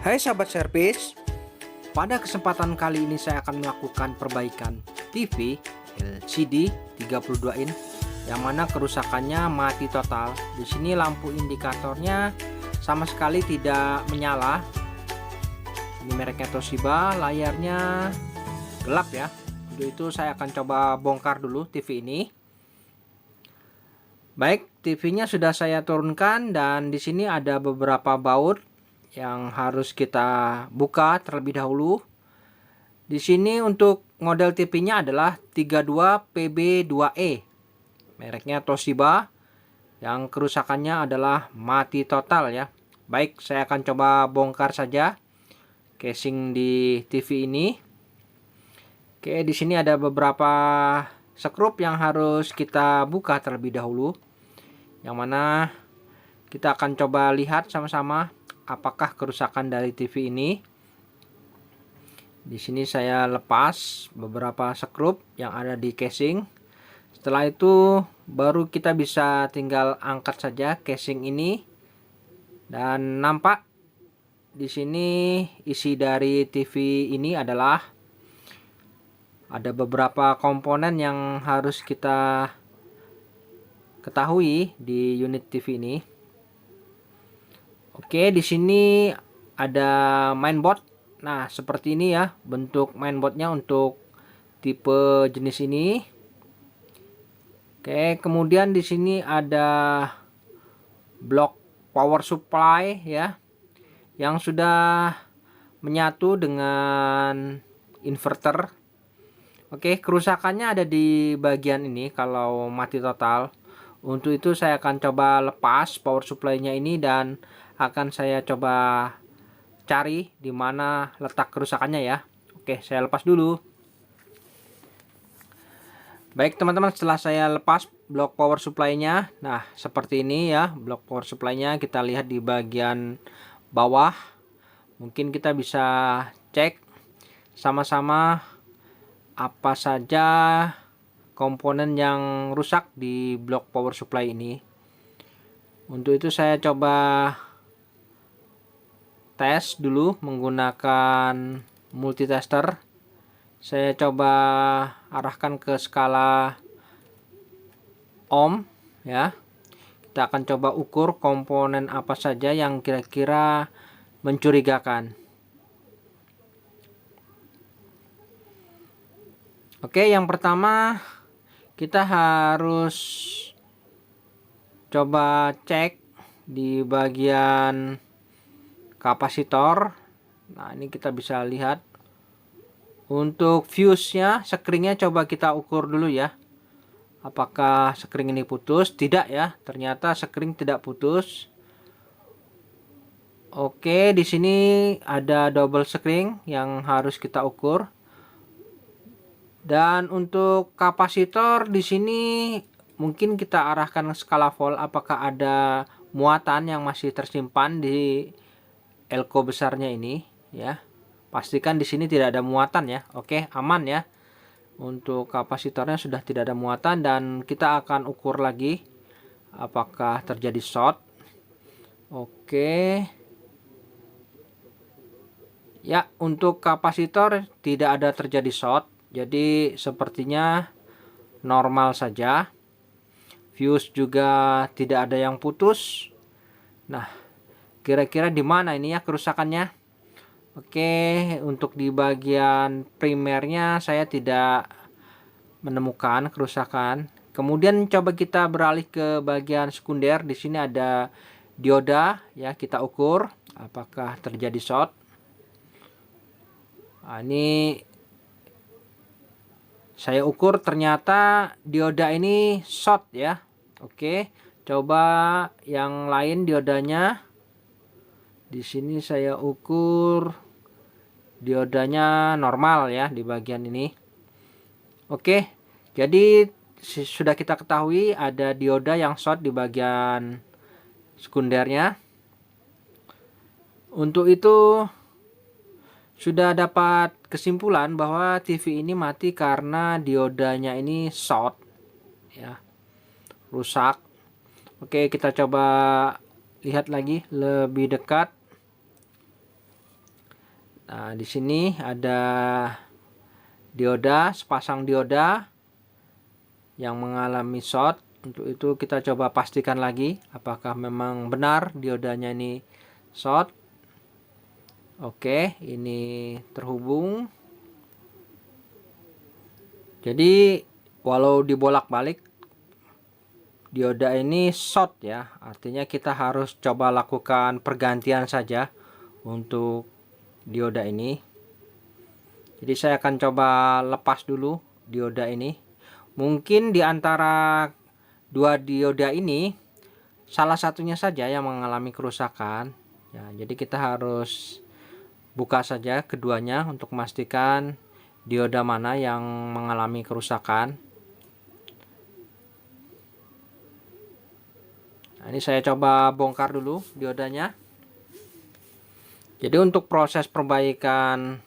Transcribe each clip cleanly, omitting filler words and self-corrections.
Hai sahabat servis, pada kesempatan kali ini saya akan melakukan perbaikan TV LCD 32 in yang mana kerusakannya mati total. Di sini lampu indikatornya sama sekali tidak menyala. Ini mereknya Toshiba, layarnya gelap ya. Untuk itu saya akan coba bongkar dulu TV ini. Baik, TV-nya sudah saya turunkan dan di sini ada beberapa baut yang harus kita buka terlebih dahulu. Di sini untuk model TV-nya adalah 32PB2E. Mereknya Toshiba. Yang kerusakannya adalah mati total ya. Baik, saya akan coba bongkar saja casing di TV ini. Oke, di sini ada beberapa skrup yang harus kita buka terlebih dahulu. Yang mana kita akan coba lihat sama-sama apakah kerusakan dari TV ini. Di sini saya lepas beberapa skrup yang ada di casing. Setelah itu baru kita bisa tinggal angkat saja casing ini. Dan nampak di sini isi dari TV ini adalah ada beberapa komponen yang harus kita ketahui di unit TV ini. Oke, di sini ada mainboard. Nah, seperti ini ya bentuk mainboardnya untuk tipe jenis ini. Oke, kemudian di sini ada blok power supply ya, yang sudah menyatu dengan inverter. Oke, kerusakannya ada di bagian ini kalau mati total. Untuk itu saya akan coba lepas power supply-nya ini dan akan saya coba cari di mana letak kerusakannya ya. Oke, saya lepas dulu. Baik teman-teman, setelah saya lepas blok power supply-nya, nah seperti ini ya blok power supply-nya. Kita lihat di bagian bawah. Mungkin kita bisa cek sama-sama apa saja komponen yang rusak di blok power supply ini. Untuk itu saya coba tes dulu menggunakan multitester. Saya coba arahkan ke skala ohm ya. Kita akan coba ukur komponen apa saja yang kira-kira mencurigakan. Oke, yang pertama kita harus coba cek di bagian kapasitor. Nah, ini kita bisa lihat untuk fuse-nya, sekringnya coba kita ukur dulu ya. Apakah sekring ini putus? Tidak ya, ternyata sekring tidak putus. Oke, di sini ada double sekring yang harus kita ukur. Dan untuk kapasitor di sini mungkin kita arahkan skala volt, apakah ada muatan yang masih tersimpan di elko besarnya ini ya. Pastikan di sini tidak ada muatan ya. Oke, aman ya. Untuk kapasitornya sudah tidak ada muatan dan kita akan ukur lagi apakah terjadi short. Oke. Ya, untuk kapasitor tidak ada terjadi short. Jadi sepertinya normal saja. Fuse juga tidak ada yang putus. Nah, kira-kira di mana ini ya kerusakannya? Oke, untuk di bagian primernya saya tidak menemukan kerusakan. Kemudian coba kita beralih ke bagian sekunder. Di sini ada dioda ya, kita ukur apakah terjadi short. Nah, ini saya ukur ternyata dioda ini short ya. Oke, coba yang lain diodanya. Di sini saya ukur diodanya normal ya di bagian ini. Oke, jadi sudah kita ketahui ada dioda yang short di bagian sekundernya. Untuk itu sudah dapat kesimpulan bahwa TV ini mati karena diodanya ini short ya, rusak. Oke, kita coba lihat lagi lebih dekat. Nah, di sini ada dioda, sepasang dioda yang mengalami short. Untuk itu kita coba pastikan lagi apakah memang benar diodanya ini short. Oke, ini terhubung. Jadi walau dibolak-balik dioda ini short ya, artinya kita harus coba lakukan pergantian saja untuk dioda ini. Jadi saya akan coba lepas dulu dioda ini. Mungkin di antara dua dioda ini salah satunya saja yang mengalami kerusakan ya, jadi kita harus buka saja keduanya untuk memastikan dioda mana yang mengalami kerusakan. Nah, ini saya coba bongkar dulu diodanya. Jadi untuk proses perbaikan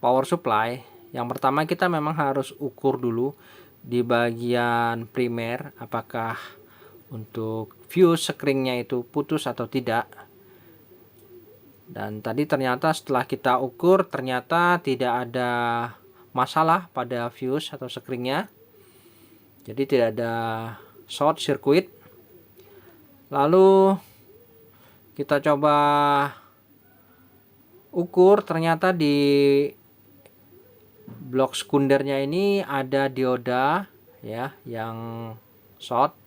power supply, yang pertama kita memang harus ukur dulu di bagian primer apakah untuk fuse sekringnya itu putus atau tidak. Dan tadi ternyata setelah kita ukur ternyata tidak ada masalah pada fuse atau sekringnya, jadi tidak ada short circuit. Lalu kita coba ukur, ternyata di blok sekundernya ini ada dioda ya yang short.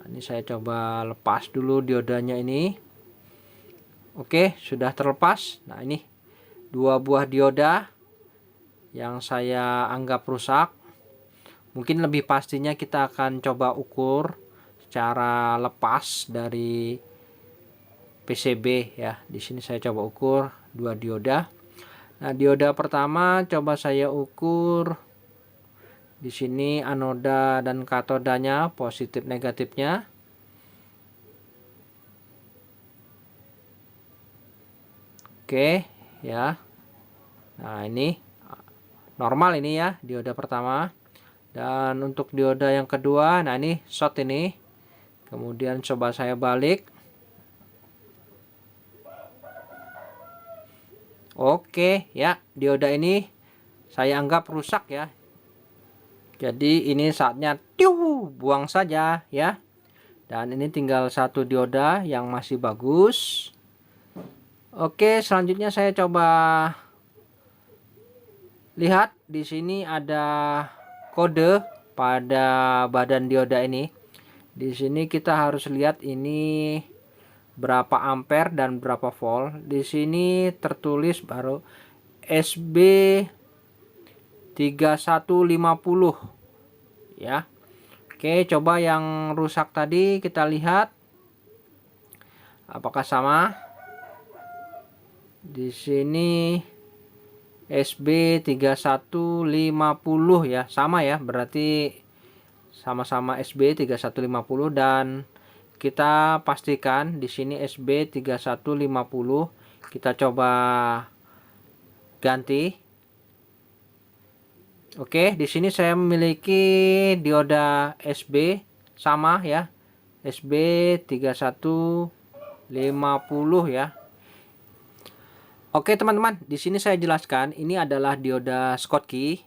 Ini saya coba lepas dulu diodanya ini. Oke, sudah terlepas. Nah, ini dua buah dioda yang saya anggap rusak. Mungkin lebih pastinya kita akan coba ukur secara lepas dari PCB ya. Di sini saya coba ukur dua dioda. Nah, dioda pertama coba saya ukur. Di sini anoda dan katodanya, positif negatifnya. Oke, ya. Nah, ini normal ini ya, dioda pertama. Dan untuk dioda yang kedua, nah ini short ini. Kemudian coba saya balik. Oke, ya, dioda ini saya anggap rusak ya. Jadi ini saatnya buang saja ya. Dan ini tinggal satu dioda yang masih bagus. Oke, selanjutnya saya coba lihat di sini ada kode pada badan dioda ini. Di sini kita harus lihat ini berapa ampere dan berapa volt. Di sini tertulis baru SB 3150 ya. Oke, coba yang rusak tadi kita lihat apakah sama. Di sini SB 3150 ya, sama ya, berarti sama-sama SB 3150. Dan kita pastikan di sini SB 3150. Kita coba ganti. Oke, di sini saya memiliki dioda SB sama ya, SB 3150 ya. Oke teman-teman, di sini saya jelaskan ini adalah dioda Schottky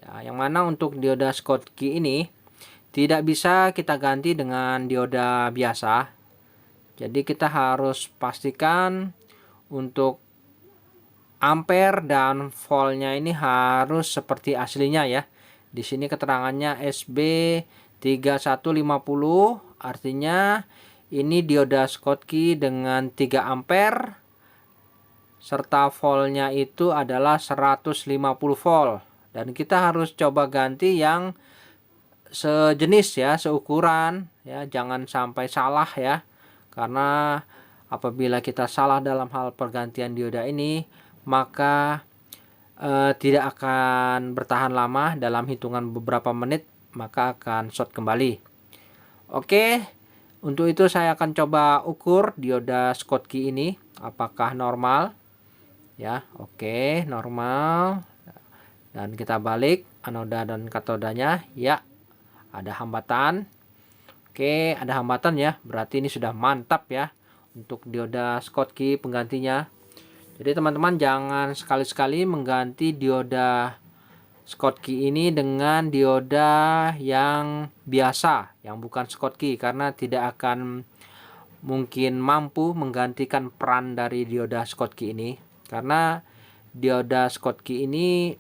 ya, yang mana untuk dioda Schottky ini tidak bisa kita ganti dengan dioda biasa. Jadi kita harus pastikan untuk ampere dan voltnya ini harus seperti aslinya ya. Di sini keterangannya SB 3150, artinya ini dioda Schottky dengan 3 ampere serta voltnya itu adalah 150 volt. Dan kita harus coba ganti yang sejenis ya, seukuran ya, jangan sampai salah ya. Karena apabila kita salah dalam hal pergantian dioda ini, maka tidak akan bertahan lama, dalam hitungan beberapa menit maka akan short kembali. Oke, untuk itu saya akan coba ukur dioda Schottky ini apakah normal ya. Oke, normal. Dan kita balik anoda dan katodanya ya, ada hambatan. Oke, ada hambatan ya, berarti ini sudah mantap ya untuk dioda Schottky penggantinya. Jadi teman-teman jangan sekali-sekali mengganti dioda Schottky ini dengan dioda yang biasa, yang bukan Schottky, karena tidak akan mungkin mampu menggantikan peran dari dioda Schottky ini. Karena dioda Schottky ini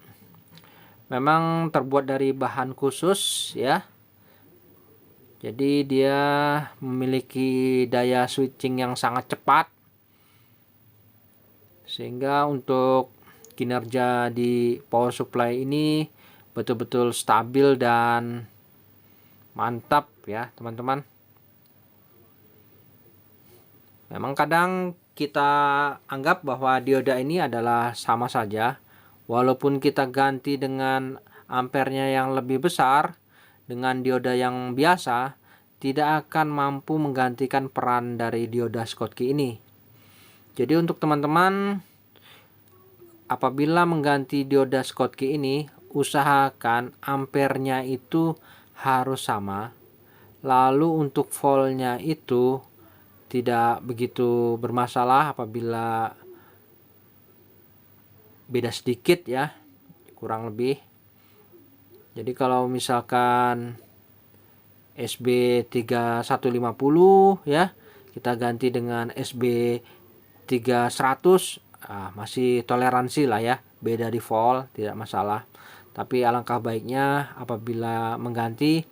memang terbuat dari bahan khusus ya. Jadi dia memiliki daya switching yang sangat cepat, sehingga untuk kinerja di power supply ini betul-betul stabil dan mantap ya teman-teman. Memang kadang kita anggap bahwa dioda ini adalah sama saja, walaupun kita ganti dengan ampernya yang lebih besar dengan dioda yang biasa, tidak akan mampu menggantikan peran dari dioda Schottky ini. Jadi untuk teman-teman, apabila mengganti dioda Schottky ini, usahakan ampernya itu harus sama. Lalu untuk voltnya itu tidak begitu bermasalah apabila beda sedikit ya, kurang lebih. Jadi kalau misalkan SB3150 ya, kita ganti dengan SB3100, masih toleransi lah ya, beda di volt, tidak masalah. Tapi alangkah baiknya apabila mengganti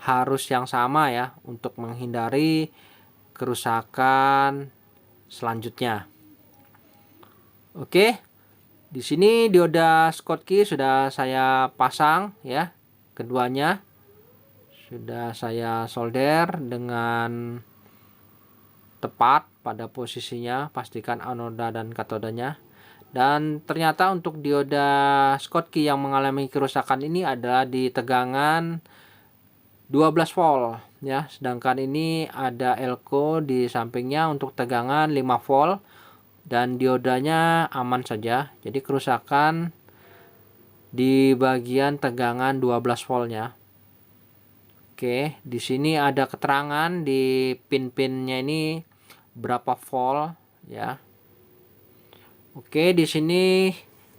harus yang sama ya, untuk menghindari kerusakan selanjutnya. Oke, di sini dioda Schottky sudah saya pasang ya, keduanya sudah saya solder dengan tepat pada posisinya, pastikan anoda dan katodanya. Dan ternyata untuk dioda Schottky yang mengalami kerusakan ini adalah di tegangan 12 volt ya, sedangkan ini ada elko di sampingnya untuk tegangan 5 volt dan diodanya aman saja. Jadi kerusakan di bagian tegangan 12 voltnya. Oke, di sini ada keterangan di pin-pinnya ini berapa volt ya. Oke, di sini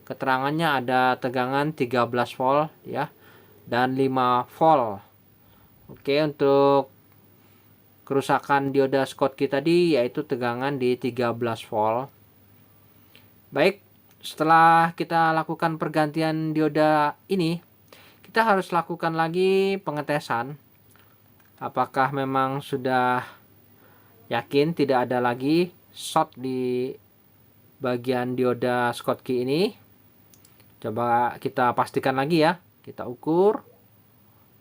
keterangannya ada tegangan 13 volt ya dan 5 volt. Oke, untuk kerusakan dioda Schottky tadi yaitu tegangan di 13 volt. Baik, setelah kita lakukan pergantian dioda ini, kita harus lakukan lagi pengetesan. Apakah memang sudah yakin tidak ada lagi short di bagian dioda Schottky ini? Coba kita pastikan lagi ya. Kita ukur.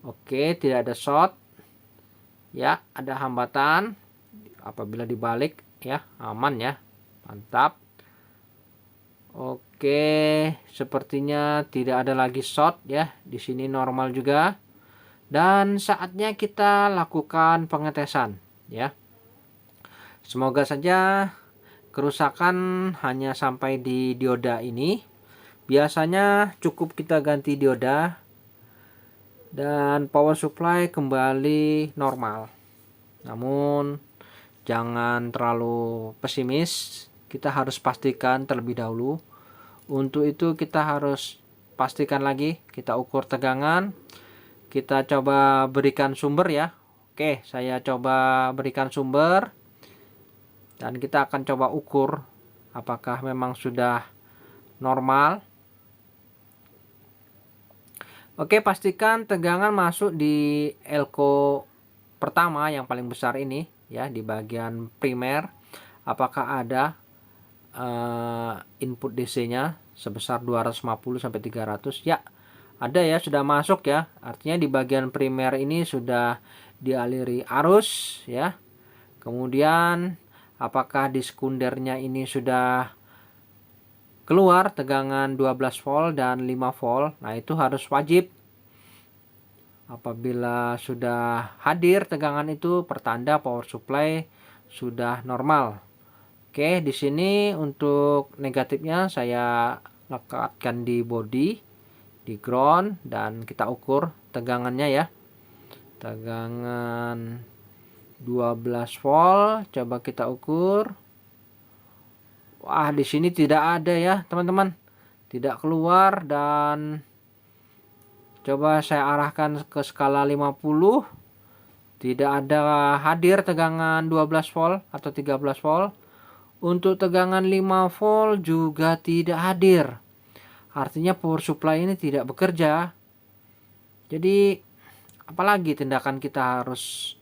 Oke, tidak ada short. Ya, ada hambatan. Apabila dibalik ya, aman ya. Mantap. Oke, sepertinya tidak ada lagi short ya. Di sini normal juga. Dan saatnya kita lakukan pengetesan ya. Semoga saja kerusakan hanya sampai di dioda ini. Biasanya cukup kita ganti dioda dan power supply kembali normal. Namun jangan terlalu pesimis. Kita harus pastikan terlebih dahulu. Untuk itu kita harus pastikan lagi, kita ukur tegangan. Kita coba berikan sumber ya. Oke, saya coba berikan sumber. Dan kita akan coba ukur apakah memang sudah normal. Oke, pastikan tegangan masuk di elko pertama yang paling besar ini ya, di bagian primer. Apakah ada input DC-nya sebesar 250 sampai 300? Ya, ada ya, sudah masuk ya. Artinya di bagian primer ini sudah dialiri arus ya. Kemudian apakah di sekundernya ini sudah keluar tegangan 12 volt dan 5 volt? Nah, itu harus wajib. Apabila sudah hadir tegangan itu, pertanda power supply sudah normal. Oke, di sini untuk negatifnya saya lekatkan di body, di ground, dan kita ukur tegangannya ya. Tegangan 12 volt, coba kita ukur. Wah, di sini tidak ada ya, teman-teman. Tidak keluar, dan coba saya arahkan ke skala 50. Tidak ada hadir tegangan 12 volt atau 13 volt. Untuk tegangan 5 volt juga tidak hadir. Artinya power supply ini tidak bekerja. Jadi apalagi tindakan kita harus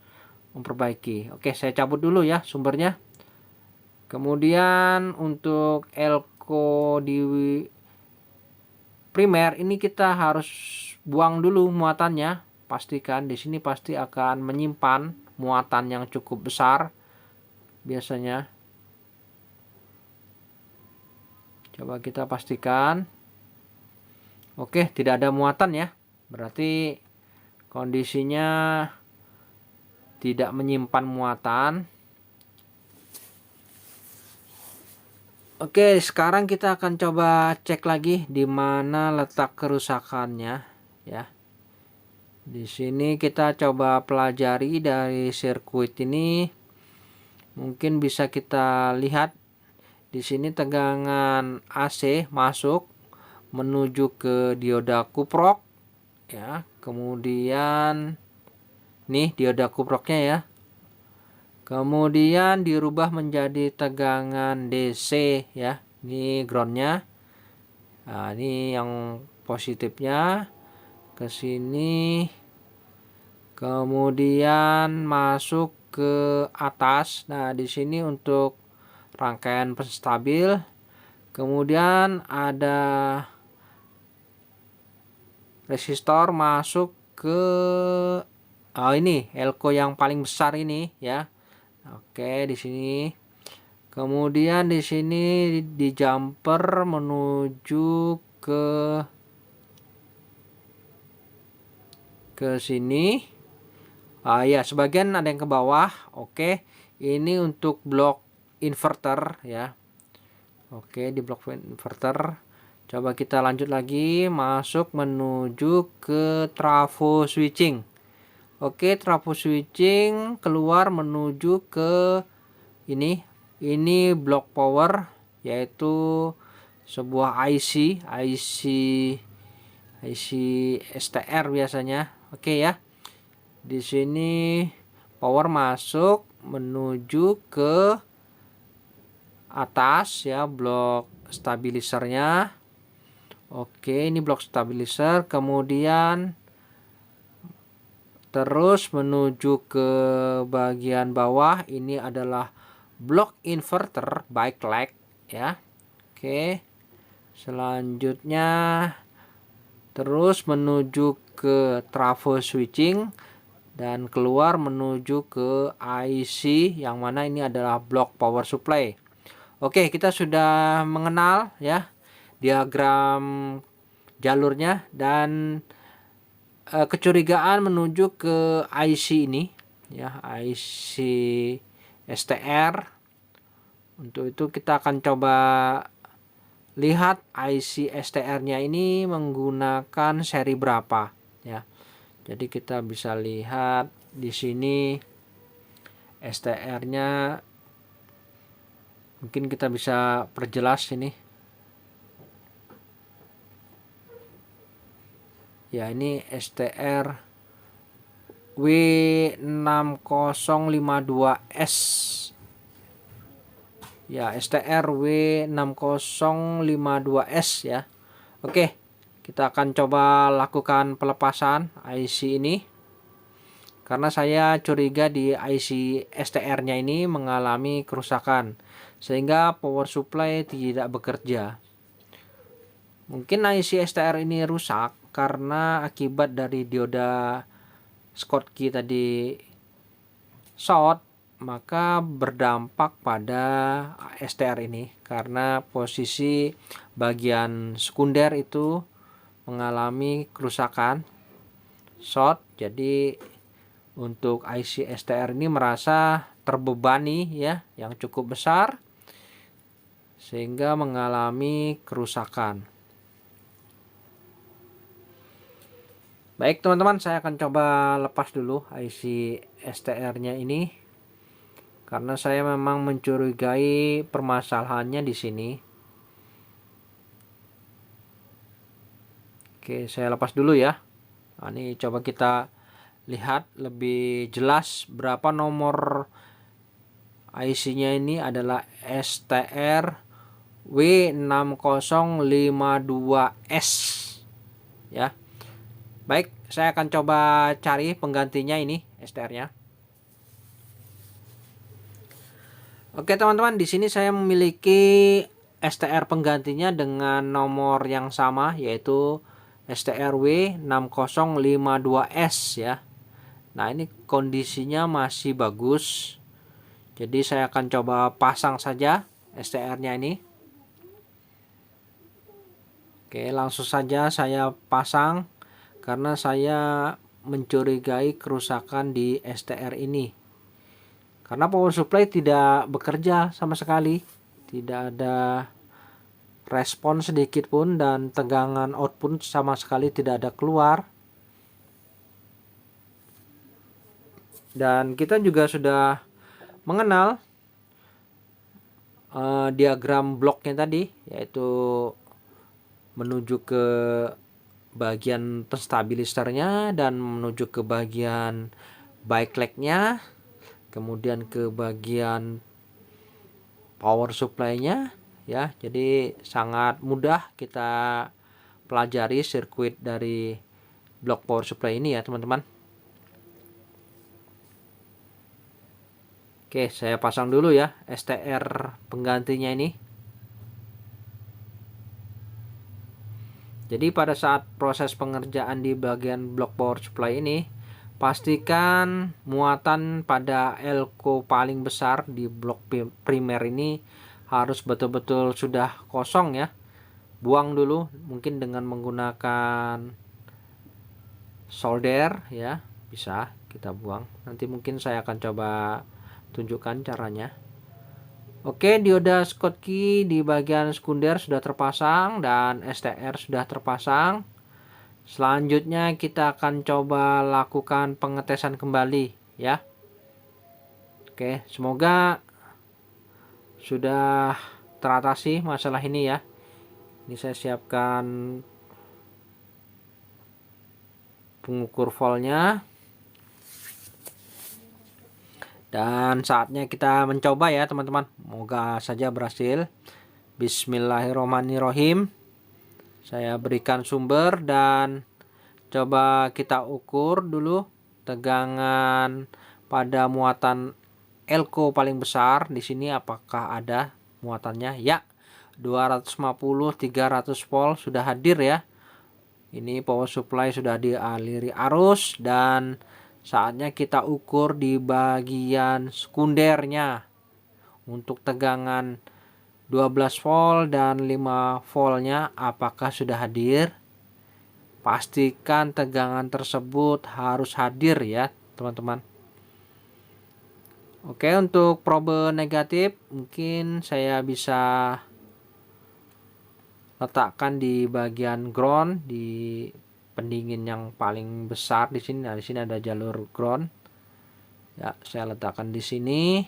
memperbaiki. Oke, saya cabut dulu ya sumbernya. Kemudian untuk elko di primer ini kita harus buang dulu muatannya. Pastikan di sini pasti akan menyimpan muatan yang cukup besar biasanya. Coba kita pastikan. Oke, tidak ada muatan ya. Berarti kondisinya tidak menyimpan muatan. Oke, sekarang kita akan coba cek lagi di mana letak kerusakannya ya. Di sini kita coba pelajari dari sirkuit ini. Mungkin bisa kita lihat di sini tegangan AC masuk menuju ke dioda kuprok ya. Kemudian nih dioda kuproknya ya. Kemudian dirubah menjadi tegangan DC ya. Ini groundnya. Nah, ini yang positifnya ke sini. Kemudian masuk ke atas. Nah, di sini untuk rangkaian penstabil. Kemudian ada resistor masuk ke ini elko yang paling besar ini ya. Oke, di sini. Kemudian di sini di jumper menuju ke sini. Ya, sebagian ada yang ke bawah. Oke, ini untuk blok inverter ya. Oke, di blok inverter. Coba kita lanjut lagi, masuk menuju ke trafo switching. Oke, trafo switching keluar menuju ke ini blok power, yaitu sebuah IC STR biasanya. Oke ya. Di sini power masuk menuju ke atas ya, blok stabilisernya. Oke, ini blok stabilizer. Kemudian terus menuju ke bagian bawah, ini adalah blok inverter backlight ya. Oke, selanjutnya terus menuju ke trafo switching dan keluar menuju ke IC yang mana ini adalah blok power supply. Oke, kita sudah mengenal ya diagram jalurnya, dan kecurigaan menuju ke IC ini ya, IC STR. Untuk itu kita akan coba lihat IC STR-nya ini menggunakan seri berapa ya. Jadi kita bisa lihat di sini STR-nya, mungkin kita bisa perjelas ini. Ya, ini STR W6052S. Ya, STR W6052S ya. Oke, kita akan coba lakukan pelepasan IC ini. Karena saya curiga di IC STR-nya ini mengalami kerusakan sehingga power supply tidak bekerja. Mungkin IC STR ini rusak karena akibat dari dioda Schottky tadi short, maka berdampak pada STR ini karena posisi bagian sekunder itu mengalami kerusakan short. Jadi untuk IC STR ini merasa terbebani ya, yang cukup besar sehingga mengalami kerusakan. Baik teman-teman, saya akan coba lepas dulu IC STR-nya ini. karena saya memang mencurigai permasalahannya di sini. Oke, saya lepas dulu ya. Nah, ini coba kita lihat lebih jelas berapa nomor IC-nya. Ini adalah STR W6052S ya. Baik, saya akan coba cari penggantinya ini STR-nya. Oke teman-teman, di sini saya memiliki STR penggantinya dengan nomor yang sama, yaitu STR W6052S ya. Nah, ini kondisinya masih bagus. Jadi saya akan coba pasang saja STR-nya ini. Oke, langsung saja saya pasang karena saya mencurigai kerusakan di STR ini. Karena power supply tidak bekerja sama sekali, tidak ada respon sedikit pun, dan tegangan output sama sekali tidak ada keluar. Dan kita juga sudah mengenal diagram bloknya tadi, yaitu menuju ke bagian penstabilisernya dan menuju ke bagian backlight-nya, kemudian ke bagian power supply-nya ya. Jadi sangat mudah kita pelajari sirkuit dari blok power supply ini ya teman-teman. Oke, saya pasang dulu ya STR penggantinya ini. Jadi pada saat proses pengerjaan di bagian blok power supply ini, pastikan muatan pada elko paling besar di blok primer ini harus betul-betul sudah kosong ya. Buang dulu mungkin dengan menggunakan solder ya, bisa kita buang. Nanti mungkin saya akan coba tunjukkan caranya. Oke, dioda Schottky di bagian sekunder sudah terpasang dan STR sudah terpasang. Selanjutnya kita akan coba lakukan pengetesan kembali ya. Oke, semoga sudah teratasi masalah ini ya. Ini saya siapkan pengukur voltnya. Dan saatnya kita mencoba ya teman-teman. Moga saja berhasil. Bismillahirrahmanirrahim. Saya berikan sumber dan coba kita ukur dulu tegangan pada muatan elko paling besar di sini, apakah ada muatannya? Ya, 250-300 volt sudah hadir ya. Ini power supply sudah dialiri arus dan saatnya kita ukur di bagian sekundernya untuk tegangan 12 volt dan 5 voltnya apakah sudah hadir. Pastikan tegangan tersebut harus hadir ya teman-teman. Oke, untuk probe negatif mungkin saya bisa letakkan di bagian ground, di pendingin yang paling besar di sini. Nah, di sini ada jalur ground. Ya, saya letakkan di sini.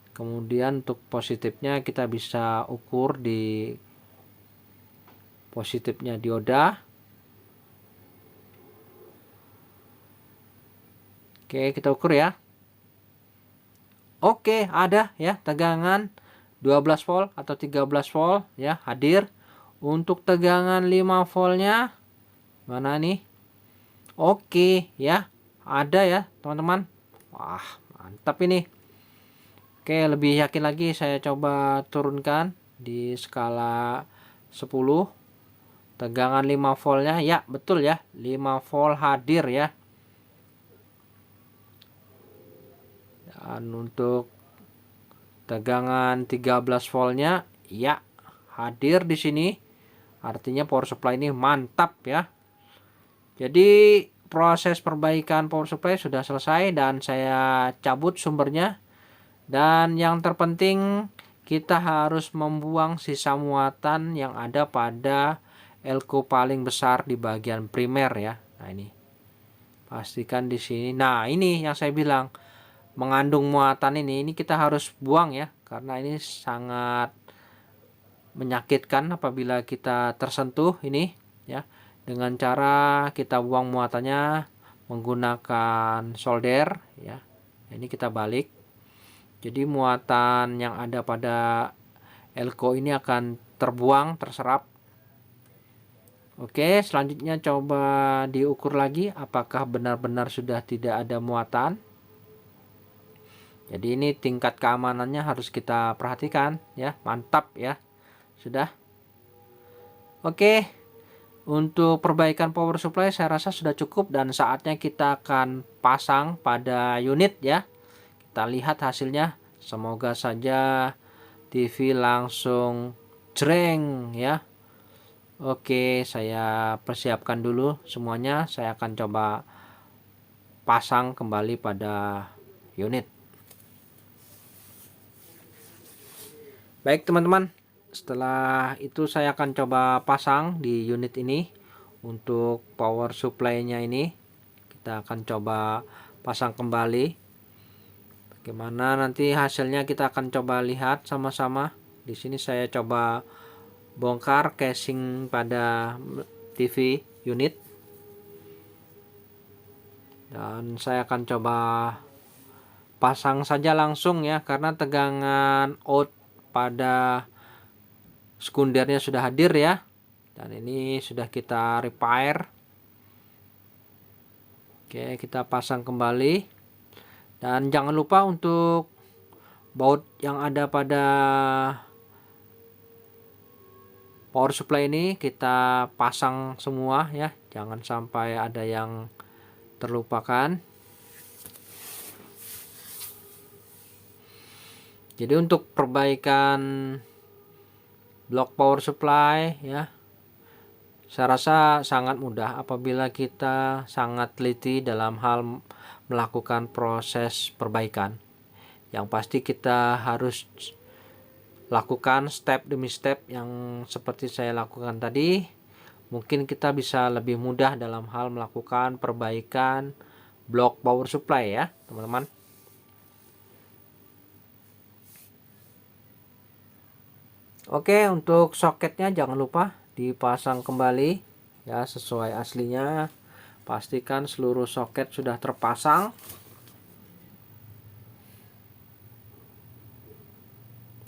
Kemudian untuk positifnya kita bisa ukur di positifnya dioda. Oke, kita ukur ya. Oke, ada ya tegangan 12 volt atau 13 volt ya hadir. Untuk tegangan 5 voltnya mana nih? Oke ya, ada ya teman-teman. Wah, mantap ini. Oke, lebih yakin lagi saya coba turunkan di skala 10. Tegangan 5 voltnya ya, betul ya, 5 volt hadir ya. Dan untuk tegangan 13 voltnya ya hadir di sini. Artinya power supply ini mantap ya. Jadi proses perbaikan power supply sudah selesai dan saya cabut sumbernya. Dan yang terpenting kita harus membuang sisa muatan yang ada pada elko paling besar di bagian primer ya. Nah, ini pastikan di sini. Nah, ini yang saya bilang, mengandung muatan ini kita harus buang ya, karena ini sangat menyakitkan apabila kita tersentuh ini ya. Dengan cara kita buang muatannya menggunakan solder ya. Ini kita balik. Jadi muatan yang ada pada elko ini akan terbuang, terserap. Oke, selanjutnya coba diukur lagi apakah benar-benar sudah tidak ada muatan. Jadi ini tingkat keamanannya harus kita perhatikan ya. Mantap ya. Sudah. Oke. Untuk perbaikan power supply saya rasa sudah cukup dan saatnya kita akan pasang pada unit ya. Kita lihat hasilnya. Semoga saja TV langsung jreng ya. Oke, saya persiapkan dulu semuanya. Saya akan coba pasang kembali pada unit. Baik teman-teman, setelah itu saya akan coba pasang di unit ini. Untuk power supply-nya ini kita akan coba pasang kembali. Bagaimana nanti hasilnya kita akan coba lihat sama-sama. Di sini saya coba bongkar casing pada TV unit. Dan saya akan coba pasang saja langsung ya, karena tegangan out pada sekundernya sudah hadir ya. Dan ini sudah kita repair. Oke, kita pasang kembali. Dan jangan lupa untuk baut yang ada pada power supply ini kita pasang semua ya. Jangan sampai ada yang terlupakan. Jadi untuk perbaikan blok power supply ya, saya rasa sangat mudah apabila kita sangat teliti dalam hal melakukan proses perbaikan. Yang pasti kita harus lakukan step demi step yang seperti saya lakukan tadi. Mungkin kita bisa lebih mudah dalam hal melakukan perbaikan blok power supply ya teman-teman. Oke, untuk soketnya jangan lupa dipasang kembali ya sesuai aslinya. Pastikan seluruh soket sudah terpasang.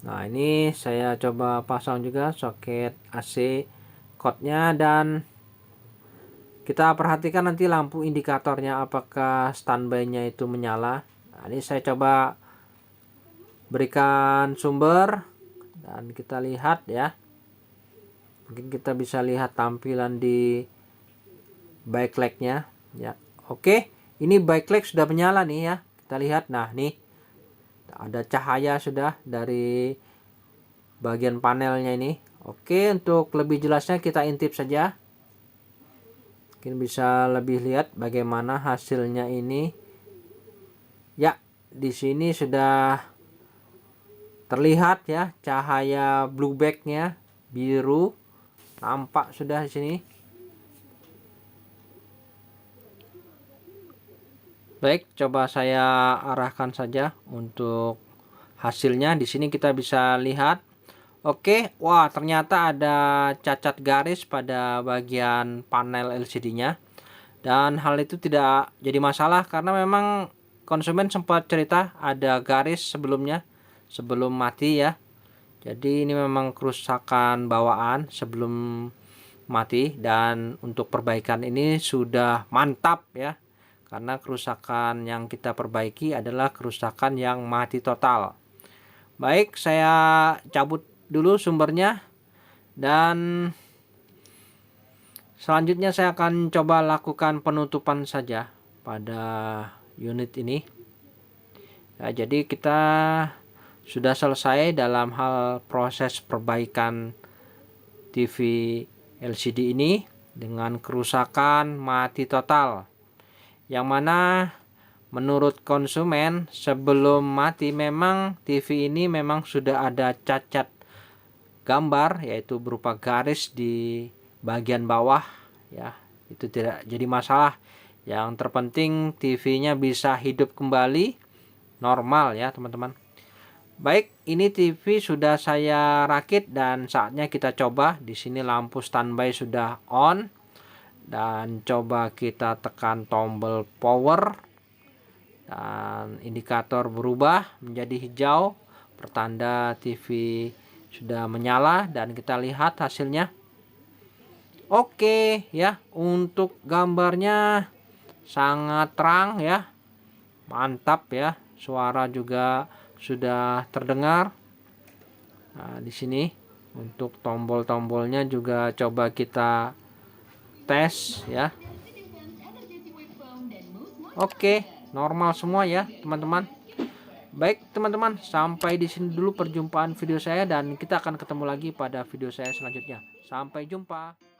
Nah, ini saya coba pasang juga soket AC code-nya, dan kita perhatikan nanti lampu indikatornya apakah standby-nya itu menyala. Nah, ini saya coba berikan sumber dan kita lihat ya. Mungkin kita bisa lihat tampilan di backlight-nya ya. Oke, ini backlight sudah menyala nih ya. Kita lihat, nah nih ada cahaya sudah dari bagian panelnya ini. Oke, untuk lebih jelasnya kita intip saja. Mungkin bisa lebih lihat bagaimana hasilnya ini. Ya, di sini sudah terlihat ya cahaya blue back-nya biru. Nampak sudah di sini. Baik, coba saya arahkan saja untuk hasilnya. Di sini kita bisa lihat. Oke, wah ternyata ada cacat garis pada bagian panel LCD-nya. Dan hal itu tidak jadi masalah karena memang konsumen sempat cerita ada garis sebelumnya sebelum mati ya. Jadi ini memang kerusakan bawaan sebelum mati, dan untuk perbaikan ini sudah mantap ya. Karena kerusakan yang kita perbaiki adalah kerusakan yang mati total. Baik, saya cabut dulu sumbernya, dan selanjutnya saya akan coba lakukan penutupan saja pada unit ini ya. Jadi kita sudah selesai dalam hal proses perbaikan TV LCD ini dengan kerusakan mati total, yang mana menurut konsumen sebelum mati memang TV ini memang sudah ada cacat gambar, yaitu berupa garis di bagian bawah ya. Itu tidak jadi masalah. Yang terpenting TV-nya bisa hidup kembali normal ya teman-teman. Baik, ini TV sudah saya rakit dan saatnya kita coba. Di sini lampu standby sudah on dan coba kita tekan tombol power dan indikator berubah menjadi hijau, pertanda TV sudah menyala dan kita lihat hasilnya. Oke ya, untuk gambarnya sangat terang ya. Mantap ya, suara juga sudah terdengar. Nah, di sini untuk tombol-tombolnya juga coba kita tes ya. Oke, normal semua ya, teman-teman. Baik, teman-teman, sampai di sini dulu perjumpaan video saya dan kita akan ketemu lagi pada video saya selanjutnya. Sampai jumpa.